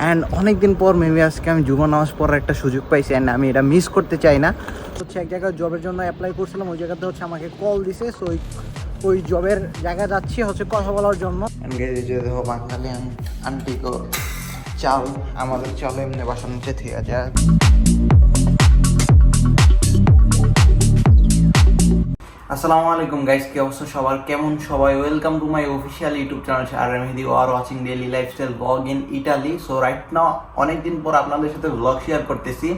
And অনেকদিন পর maybe আজকে আমি জুমার নামাজ পড়ার একটা সুযোগ পাইছি অ্যান্ড আমি এটা মিস করতে চাই না। হচ্ছে এক জায়গায় জবের জন্য অ্যাপ্লাই করছিলাম, ওই জায়গাতে হচ্ছে আমাকে কল দিছে। সো ওই জবের জায়গায় যাচ্ছি হচ্ছে কথা বলার জন্য। দেখো বাঙালি আন্টি কো চাল, আমাদের চলে এমনি বাসার নিচে থেকে যায়। আসসালামু আলাইকুম গাইস, কি অবস্থা সবার, কেমন সবাই? Welcome to my official YouTube channel আর Mehedi are watching daily lifestyle blog in Italy. So right now অনেকদিন পর আপনাদের সাথে ব্লগ শেয়ার করতেছি।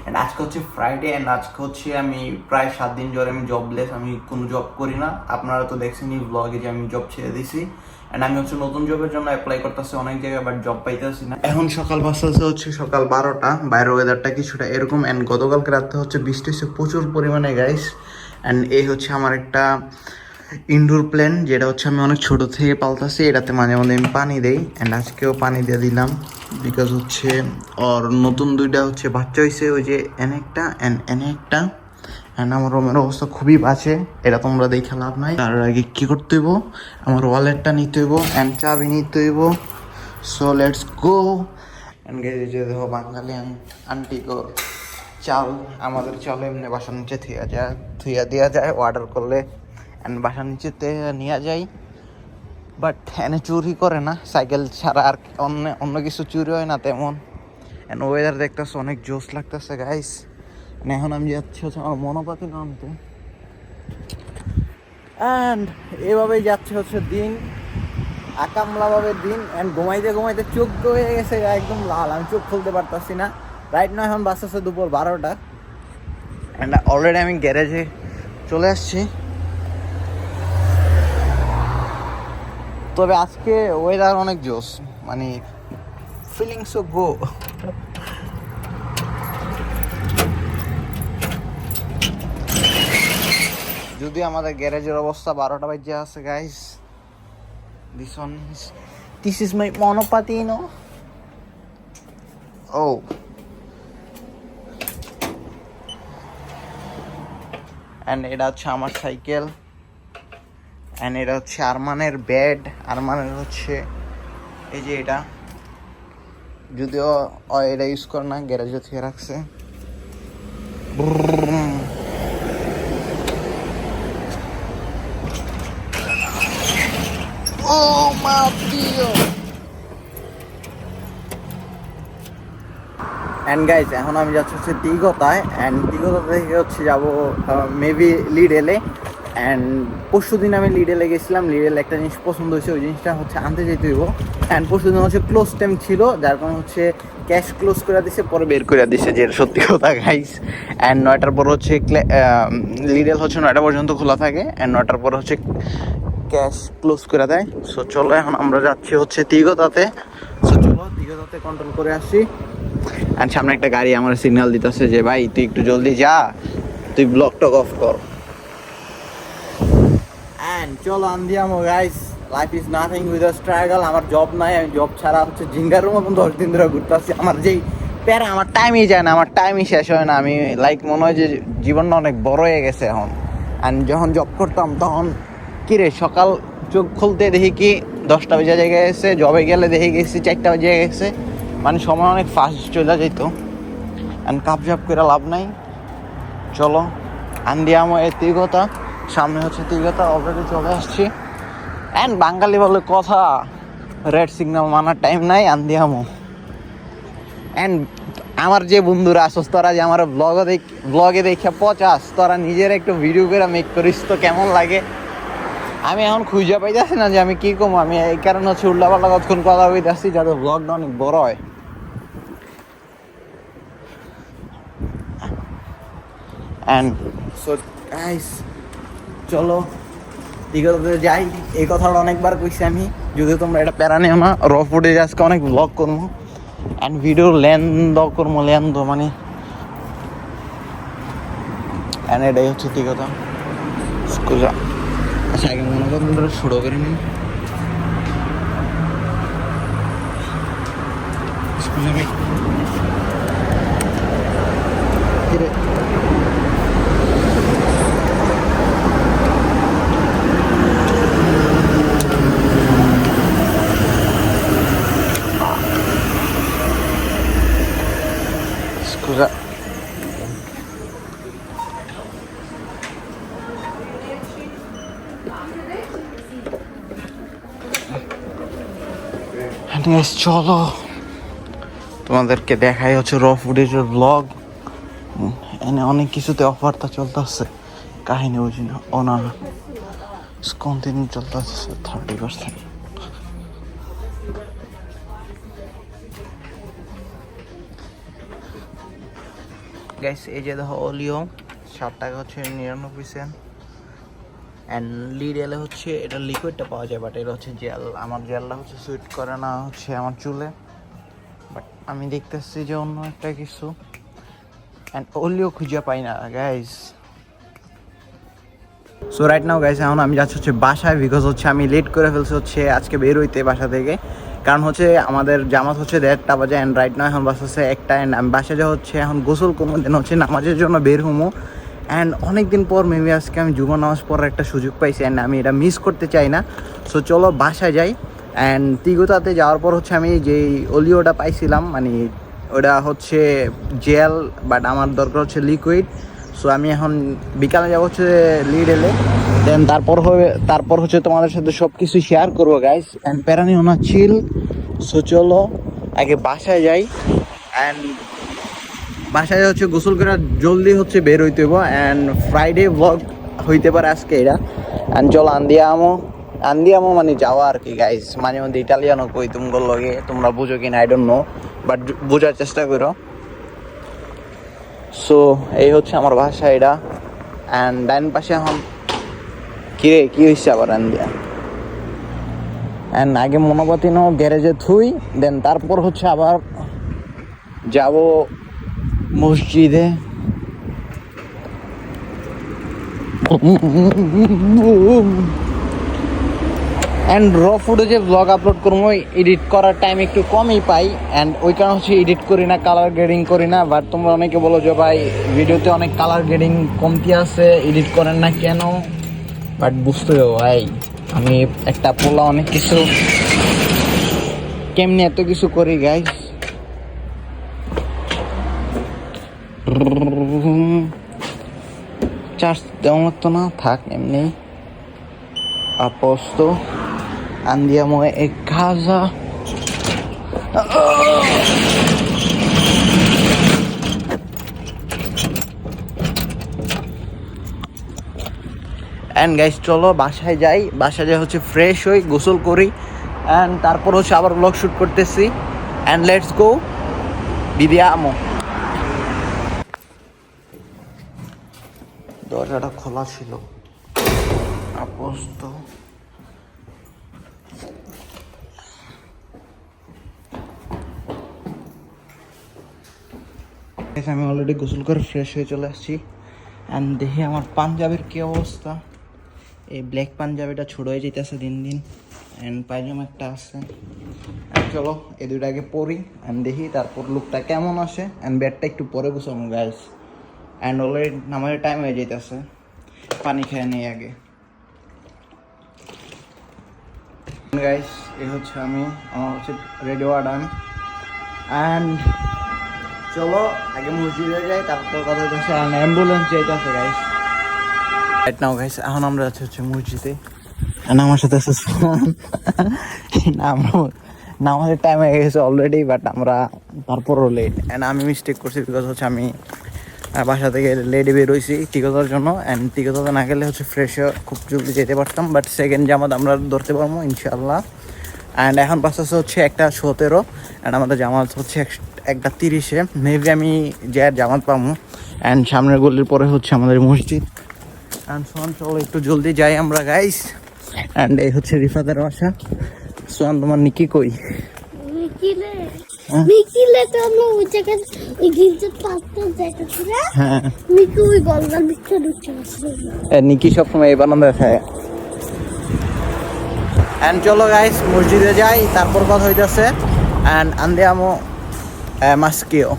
অ্যান্ড আজকে হচ্ছে ফ্রাইডে অ্যান্ড আজকে হচ্ছে আমি প্রায় 7 দিন ধরে আমি জবলেস, আমি কোনো জব করি না। আপনারা তো দেখছেনই ব্লগে যে আমি জব ছেড়ে দিছি। অ্যান্ড আমি হচ্ছে নতুন জবের জন্য অ্যাপ্লাই করতেছি অনেক জায়গায়, বাট জব পাইতেছি না। এখন সকাল বাজতেছে হচ্ছে সকাল 12টা, বাইরের ওয়েদারটা কিছুটা এরকম। অ্যান্ড গতকালকে রাতে হচ্ছে বৃষ্টি হচ্ছে প্রচুর পরিমাণে গাইস। অ্যান্ড এই হচ্ছে আমার একটা ইনডোর প্ল্যান্ট, যেটা হচ্ছে আমি অনেক ছোটো থেকে পালতাছি। এটাতে মাঝে মাঝে আমি পানি দেই, অ্যান্ড আজকেও পানি দিয়ে দিলাম বিকজ হচ্ছে ওর নতুন দুইটা হচ্ছে বাচ্চা হয়েছে, ওই যে এনে একটা এনে একটা। অ্যান্ড আমার রুমের অবস্থা খুবই বাজে, এটা তোমরা দেখে লাভ নাই। তার আগে কী করতে হইব, আমার ওয়ালেটটা নিতে হইব অ্যান্ড চাবি নিতে হইব। So let's go. অ্যান্ড যে দেখো বাঙালি আন্টি গো চাল, আমাদের চলে এমনি বাসার নিচে থুইয়া দেওয়া যায় অর্ডার করলে, অ্যান্ড বাসার নিচেতে নিয়ে যাই। বাট এনে চুরি করে না, সাইকেল ছাড়া আর অন্য কিছু চুরি হয় না তেমন। অ্যান্ড ওয়েদার দেখতেছে অনেক জোস লাগতেছে গাইস। এখন আমি যাচ্ছি হচ্ছে আমার মনোপাতি নামতে, অ্যান্ড এভাবেই যাচ্ছে হচ্ছে দিন, আকামলাভাবে দিন। অ্যান্ড ঘুমাইতে ঘুমাইতে চোখ হয়ে গেছে একদম লাল, আমি চোখ খুলতে পারতাছি না। রাইট না এখন বাজতেছে দুপুর 12টা, অ্যান্ড অলরেডি আমি গ্যারেজে চলে আসছি। তবে আজকে ওয়েদার অনেক জোস, মানে ফিলিং সো গো। যদি আমাদের গ্যারেজের অবস্থা 12টা বাজে আছে গাইস। দিস ইজ মাই মনোপাতি, নো? ও অ্যান্ড এটা হচ্ছে আমার সাইকেল, অ্যান্ড এটা হচ্ছে আরমানের বেড। আরমানের হচ্ছে এই যে এটা, যদিও এটা ইউজ করে না, গ্যারেজে থেকে রাখছে। ও মা প্রিয়। অ্যান্ড গাইজ এখন আমি যাচ্ছি হচ্ছে দিঘতায়, অ্যান্ড দিঘতা থেকে হচ্ছে যাবো মেবি লিডেলে। অ্যান্ড পরশু দিন আমি লিডেলে গেছিলাম, লিডেলে একটা জিনিস পছন্দ হয়েছে, ওই জিনিসটা হচ্ছে আনতে যেতে হইব। অ্যান্ড পরশু দিন হচ্ছে ক্লোজ টাইম ছিল, যার কারণে হচ্ছে ক্যাশ ক্লোজ করে দিছে, পরে বের করে দিছে, যে সত্যি কথা গাইজ। অ্যান্ড 9টার পর হচ্ছে লিডেল হচ্ছে 9টা পর্যন্ত খোলা থাকে, অ্যান্ড 9টার পর হচ্ছে ক্যাশ ক্লোজ করে দেয়। সো চলো এখন আমরা যাচ্ছি হচ্ছে দিঘতাতে। সো চলো দিঘতাতে কন্ট্রোল করে আসি। আর সামনে একটা গাড়ি আমার সিগন্যাল দিতেছে যে ভাই তুই একটু জলদি যা, তুই ব্লক টক অফ কর। অ্যান্ড চলো আন্দিয়ামো guys, life is nothing with a struggle. আমার জব নাই, আমি জব ছাড়া হচ্ছে জিঙ্গারের মতন 10 দিন ধরে ঘুরতে আসছি। আমার যেই প্যারা, আমার টাইমই যায় না, আমার টাইমই শেষ হয় না। আমি লাইক মনে হয় যে জীবনটা অনেক বড় হয়ে গেছে এখন। অ্যান্ড যখন জব করতাম তখন কিরে সকাল চোখ খুলতে দেখি কি 10টা বেজে গেছে, জবে গেলে দেখে গেছি 4টা বেজে গেছে, মানে সময় অনেক ফাস্ট চলে যেত। অ্যান্ড কাপজাপ করে লাভ নাই। চলো আন্দিয়ামো এই তিগতা, সামনে হচ্ছে তিগতা, অলরেডি চলে আসছি। অ্যান্ড বাঙালি বলে কথা, রেড সিগন্যাল মানার টাইম নাই, আন্দিয়ামো। অ্যান্ড আমার যে বন্ধুরা আসস, তোরা যে আমার ব্লগে দেখে পচাস, তোরা নিজের একটু ভিডিও করে মেক করিস তো কেমন লাগে। আমি এখন খুঁজে পাইতেছি না যে আমি কী কম, আমি এই কারণে হচ্ছে উল্টাপাল্টা কতক্ষণ কথা বলতেছি যাতে ব্লগটা অনেক বড় হয়। অ্যান্ড সো গাইস চলো দিঘাতে যাই। এই কথাটা অনেকবার কইছি আমি, যদি তোমরা এটা প্যারা নিও না। র ফুটেজ আজকে অনেক ব্লগ করবো, অ্যান্ড ভিডিও লেন্থ করবো, লেন্থ মানে। অ্যান্ড এটাই হচ্ছে দিঘাটা। আচ্ছা আগে মনে করুন শুরু করে নিন। সোজা চলো তোমাদেরকে দেখাই হচ্ছে র ফুটেজের ব্লগ। এনে অনেক কিছুতে অফারটা চলতেছে, কাহিনী বুঝি না। ও না, কন্টিনিউ চলতেছে 30%। গাইস এই যে দেখো ওলিও 7 টাকা হচ্ছে 99 সেন্ট। অ্যান্ড লিডেলে হচ্ছে এটা লিকুইডটা পাওয়া যায়, বাট এটা হচ্ছে জেল। আমার জেলটা হচ্ছে সুইট করে না হচ্ছে আমার চুলে, বাট আমি দেখতেছি যে অন্য একটা কিছু। অ্যান্ড ওলিও খুঁজে পাই না গাইস। সো রাইট নাও গাইস এখন আমি যাচ্ছি হচ্ছে বাসায়, বিকজ হচ্ছে আমি লেট করে ফেলছি হচ্ছে আজকে বের হইতে বাসা থেকে। কারণ হচ্ছে আমাদের জামাত হচ্ছে 1:30 বাজে, অ্যান্ড রাইট নাও এখন বাস হচ্ছে 1টা। অ্যান্ড আমি বাসায় যা হচ্ছে এখন গোসল করবো, দেন হচ্ছে নামাজের জন্য বের হবো। অ্যান্ড অনেকদিন পর মেবি আজকে আমি জুমা নামাজ পড়ার একটা সুযোগ পাইছি, অ্যান্ড আমি এটা মিস করতে চাই না। সো চলো বাসায় যাই। অ্যান্ড তিগুতাতে যাওয়ার পর হচ্ছে আমি যেই ওলিওটা পাইছিলাম, মানে ওটা হচ্ছে জেল, বাট আমার দরকার হচ্ছে লিকুইড। সো আমি এখন বিকালে যাবো হচ্ছে লিডেলে, দেন তারপর হচ্ছে তোমাদের সাথে সব কিছু শেয়ার করবো গাইস। অ্যান্ড প্যারানি ওনা চিল। সো চলো আগে বাসায় যাই। অ্যান্ড বাসায় হচ্ছে গোসল করে জলদি হচ্ছে বের হইতে হইব। অ্যান্ড ফ্রাইডে ব্লগ হইতে পারে আজকে এটা। অ্যান্ড চলো আন্দিয়ামো মানে যাওয়া আর কি গাইস। মাঝে মধ্যে ইটালিয়ানও কই তোমার লগে, তোমরা বুঝো কিনা আই ডোন্ট নো, বাট বোঝার চেষ্টা করো। সো এই হচ্ছে আমার ভাষা এটা। অ্যান্ড ডাইন পাশে এখন কিরে কি হয়েছে আবার আন্দিয়া। অ্যান্ড আগে মনোপাতি নো গ্যারেজে থুই, দেন তারপর হচ্ছে আবার যাব মসজিদে। অ্যান্ড র ফুটেজে ব্লগ আপলোড করবো, এডিট করার টাইম একটু কমই পাই। অ্যান্ড ওই কারণে হচ্ছে এডিট করি না, কালার গ্রেডিং করি না। বাট তোমরা অনেকে বলো যে ভাই ভিডিওতে অনেক কালার গ্রেডিং কমতি আছে, এডিট করেন না কেন। বাট বুঝতে হবে ভাই, আমি একটা পোলা অনেক কিছু কেমনি এত কিছু করি গাইস। চার্জ দেওয়া লাগতো না, থাক এমনি। A posto, andiamo a casa. And guys চলো বাসায় যাই। বাসায় যাই হচ্ছে ফ্রেশ হই, গোসল করি, অ্যান্ড তারপর হচ্ছে আবার ব্লগ শ্যুট করতেছি। অ্যান্ড লেটস গো, বিদিয়ামো। দরজাটা খোলা ছিল। আপস্ত আমি অলরেডি গোসল করে ফ্রেশ হয়ে চলে আসছি। অ্যান্ড দেখি আমার পাঞ্জাবির কী অবস্থা। এই ব্ল্যাক পাঞ্জাবিটা ছোট হয়ে যেতেছে দিন দিন। অ্যান্ড পায়জামা একটা আছে। অ্যান্ড চলো এই দুইটা আগে পরি, অ্যান্ড দেখি তারপর লুকটা কেমন আসে। অ্যান্ড ব্যাটটা একটু পরে গোছাবো গাইস। অ্যান্ড অলরেডি নামাজের টাইম হয়ে যেতেছে, পানি খেয়ে নেই আগে গাইস। এই হচ্ছে আমি, আমার হচ্ছে রেডি হওয়া ডান। অ্যান্ড চলো আগে মসজিদে যাই, তারপর কথা হচ্ছে অ্যাম্বুলেন্স যাইতেছে গাইস। রাইট নাও গাইস এখন আমরা যাচ্ছি হচ্ছে মসজিদে। আমার সাথে আছে নামাজের টাইম হয়ে গেছে অলরেডি, বাট আমরা তারপরও লেট। অ্যান্ড আমি মিস্টেক করছি, বিকজ হচ্ছে আমি বাসা থেকে লেটে বের হয়েছি টিকতার জন্য। অ্যান্ড টিকতাতে না গেলে হচ্ছে ফ্রেশ খুব জলদি যেতে পারতাম, বাট সেকেন্ড জামাত আমরা ধরতে পারবো ইনশাল্লাহ। অ্যান্ড এখন বাসতে হচ্ছে 1:17। অ্যান্ড আমাদের জামাত হচ্ছে 1:30। মেবি আমি যে জামাত পাবো। অ্যান্ড সামনের গলির পরে হচ্ছে আমাদের মসজিদ। অ্যান্ড সোহান চলো একটু জলদি যাই আমরা গাইস। অ্যান্ড এই হচ্ছে রিফাতের বাসা। সোহান তোমার নিকি কই? মিকিলে তো আমরা ওই জায়গায় ওই গিলচের পাশে যাইতেছি না। হ্যাঁ মিকি ওই গলগার ভিতরে ঢুকছে আসলে। নিকি সবসময় এই বানান দেখায়। অ্যান্ড চলো গাইস মসজিদে যাই, তারপর কথা হইতেছে। And andiamo maschio.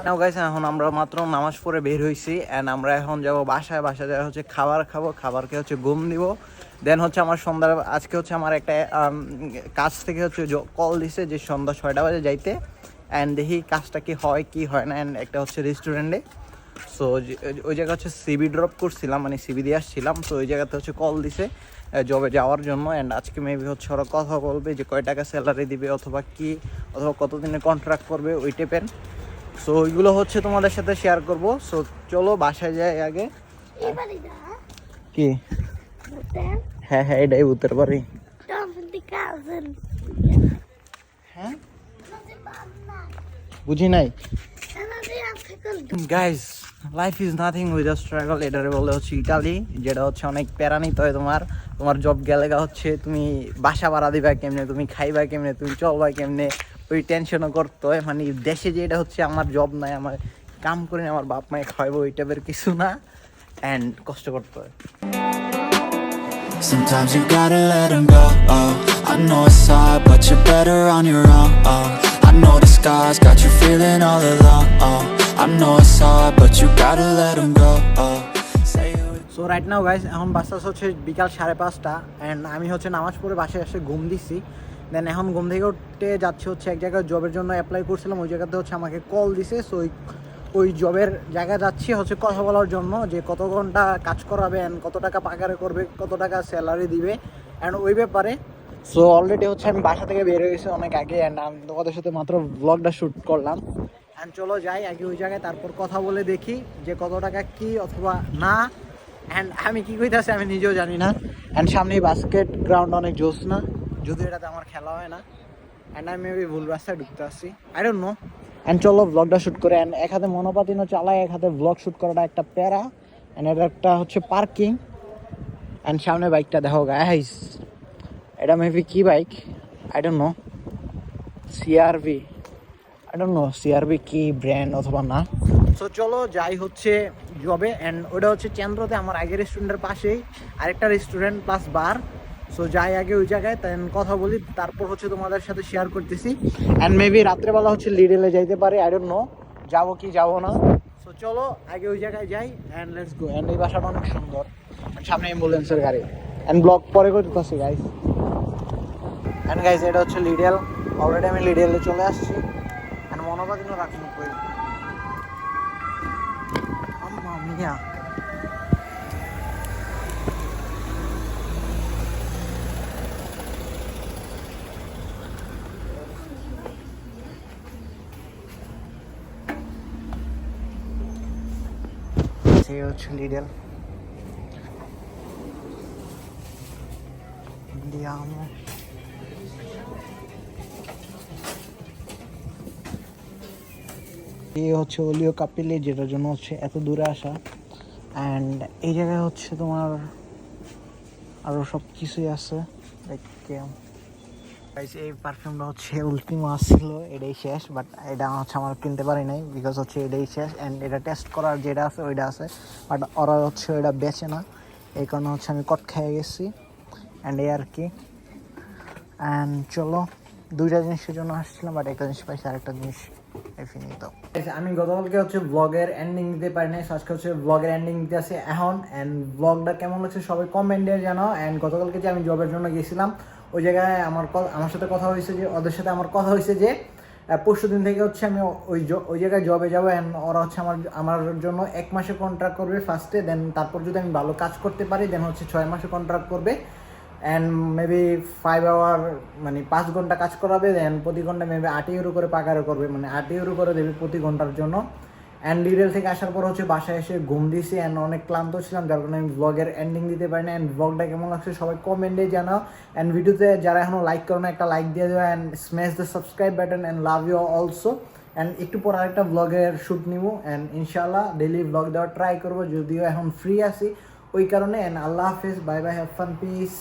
Now guys এখন আমরা মাত্র নামাজ পড়ে বের হইছি এন্ড আমরা এখন যাব বাসায় যাওয়া হচ্ছে খাবার খাবো, খাবার খেয়ে হচ্ছে ঘুম দিব। দেন হচ্ছে আমার সন্ধ্যা আজকে হচ্ছে আমার একটা কাজ থেকে হচ্ছে কল দিছে যে সন্ধ্যা 6টা বাজে যাইতে অ্যান্ড দেখি কাজটা কি হয় না। অ্যান্ড একটা হচ্ছে রেস্টুরেন্টে, সো ওই জায়গা হচ্ছে সিবি ড্রপ করছিলাম, মানে সিবি দিয়ে আসছিলাম। সো ওই জায়গাতে হচ্ছে কল দিছে জবে যাওয়ার জন্য। অ্যান্ড আজকে মেবি হচ্ছে ওরা কথা বলবে যে কয় টাকা স্যালারি দিবে অথবা কতদিনের কন্ট্রাক্ট করবে ওই টাইপের। সো ওইগুলো হচ্ছে তোমাদের সাথে শেয়ার করব। সো চলো বাসায় যাই আগে। কি? হ্যাঁ এটাই ভূতের বাড়ি। হ্যাঁ বুঝি নাই। Guys life is nothing with a struggle, এটারে বলে হচ্ছে ইটালি, যেটা হচ্ছে অনেক প্যারা নিতে হয়। তোমার জব গেলেগা হচ্ছে তুমি বাসা ভাড়া দিবা কেমনে, তুমি খাইবা কেমনে, তুমি চলবা কেমনে, ওই টেনশনও করতে হয়। মানে দেশে যেটা হচ্ছে আমার জব নাই, আমার কাম করে আমার বাপ মায়ে খাওয়াবো, ওই টাইপের কিছু না। অ্যান্ড কষ্ট করতে হয়। Sometimes you gotta let them go, oh. I know it's hard, but you're better on your own, oh. I know the scars got you feeling all alone, oh. I know it's hard, but you gotta let them go, oh. So right now guys এখন বাসটা হচ্ছে বিকাল 5:30 and আমি হচ্ছে নামাজ পড়ে বাসায় এসে ঘুম দিছি। দেন এখন ঘুম থেকে উঠতে যাচ্ছি হচ্ছে এক জায়গায় জবের জন্য অ্যাপ্লাই করছিলাম, ওই জায়গাতে হচ্ছে আমাকে কল দিছে। সো ওই জবের জায়গায় যাচ্ছি হচ্ছে কথা বলার জন্য যে কত ঘন্টা কাজ করাবে অ্যান্ড কত টাকা পাকারে করবে, কত টাকা স্যালারি দিবে অ্যান্ড ওই ব্যাপারে। সো অলরেডি হচ্ছে আমি বাসা থেকে বের হয়ে গেছি অনেক আগে অ্যান্ড আমি তোমাদের সাথে মাত্র ব্লগটা শ্যুট করলাম। অ্যান্ড চলো যাই আগে ওই জায়গায়, তারপর কথা বলে দেখি যে কত টাকা কি অথবা না। অ্যান্ড আমি কী কইতেছি আমি নিজেও জানি না। অ্যান্ড সামনেই বাস্কেট গ্রাউন্ড অনেক জোস না, যদিও এটাতে আমার খেলা হয় না। অ্যান্ড আমি মেবি ভুল রাস্তায় ঢুকতে আসছি, আই ডোন্ট নো। অ্যান্ড চলো ব্লগটা শ্যুট করে। অ্যান্ড এক হাতে মনোপাতিনও চালায়, এক হাতে ব্লগ শ্যুট করাটা একটা প্যারা। অ্যান্ড এটা একটা হচ্ছে পার্কিং। অ্যান্ড সামনে বাইকটা দেখো গাইস, এটা মেবি কি bike I don't know, CR-V, I don't know CR-V কি ব্র্যান্ড অথবা না। সো চলো যাই হচ্ছে জবে। অ্যান্ড ওটা হচ্ছে চেন্দ্রতে, আমার আগের রেস্টুরেন্টের পাশেই আরেকটা রেস্টুরেন্ট প্লাস বার। সো যাই আগে ওই জায়গায়, তাই কথা বলি, তারপর হচ্ছে তোমাদের সাথে শেয়ার করতেছি। অ্যান্ড মেবি রাত্রেবেলা হচ্ছে লিডেলে যাইতে পারে, আই ডোন্ট নো যাবো কি যাবো না। সো চলো আগে ওই জায়গায় যাই অ্যান্ড লেটস গো। অ্যান্ড এই বাসাটা অনেক সুন্দর, সামনে অ্যাম্বুলেন্সের গাড়ি। অ্যান্ড ব্লগ পরে করতেছি গাইস। অ্যান্ড গাইস এটা হচ্ছে লিডেল, অলরেডি আমি লিডেলে চলে আসছি। অ্যান্ড মনোবাদিনও রাখুন কই মিয়া। সেই হচ্ছে লিডেল Andiamo. এই হচ্ছে ওলিও কাপিলি, যেটার জন্য হচ্ছে এত দূরে আসা। অ্যান্ড এই জায়গায় হচ্ছে তোমার আরও সব কিছুই আছে। এই পারফিউমটা হচ্ছে উল্টিমো আসছিল, এটাই শেষ, বাট এটা হচ্ছে আমার কিনতে পারি নাই বিকজ হচ্ছে এটাই শেষ। অ্যান্ড এটা টেস্ট করার যেটা আছে ওইটা আছে, বাট ওরা হচ্ছে ওইটা বেচে না, এই কারণে হচ্ছে আমি কট খেয়ে গেছি। অ্যান্ড এই আর কি। অ্যান্ড চলো দুইটা জিনিসের জন্য আসছিলাম, বাট একটা জিনিস পাইছি, আরেকটা জিনিস তো আমি গতকালকে হচ্ছে ব্লগের এন্ডিং দিতে পারি নাই, আজকে হচ্ছে ব্লগের এন্ডিং দিতে আসি এখন। অ্যান্ড ব্লগটা কেমন লাগছে সবাই কমেন্টে জানাও। অ্যান্ড গতকালকে যে আমি জবের জন্য গেছিলাম ওই জায়গায় আমার সাথে কথা হয়েছে যে ওদের সাথে আমার কথা হয়েছে যে পরশু দিন থেকে হচ্ছে আমি ওই জায়গায় জবে যাবো। অ্যান্ড ওরা হচ্ছে আমার জন্য 1 মাসের কন্ট্রাক্ট করবে ফার্স্টে, দেন তারপর যদি আমি ভালো কাজ করতে পারি দেন হচ্ছে 6 মাসের কন্ট্রাক্ট করবে। অ্যান্ড মেবি 5 আওয়ার মানে 5 ঘন্টা কাজ করাবে, দেন প্রতি ঘন্টা মেবি 8 ইউরো করে পাকারে করবে, মানে 8 ইউরো করে দেবে প্রতি ঘন্টার জন্য। অ্যান্ড লিডেল থেকে আসার পর হচ্ছে বাসায় এসে ঘুম দিয়েছি অ্যান্ড অনেক ক্লান্ত ছিলাম, যার কারণে আমি ব্লগের এন্ডিং দিতে পারি না। অ্যান্ড ব্লগটা কেমন লাগছে সবাই কমেন্টে জানাও। অ্যান্ড ভিডিওতে যারা এখনও লাইক করো না একটা লাইক দিয়ে দেবে and smash the subscribe button and love you also. And একটু পর আরেকটা ব্লগের শ্যুট নিব অ্যান্ড ইনশাআল্লাহ ডেইলি ব্লগ দেওয়ার ট্রাই করবো, যদিও এখন ফ্রি আছি ওই কারণে। অ্যান্ড আল্লাহ হাফেজ, bye bye, have fun, piece.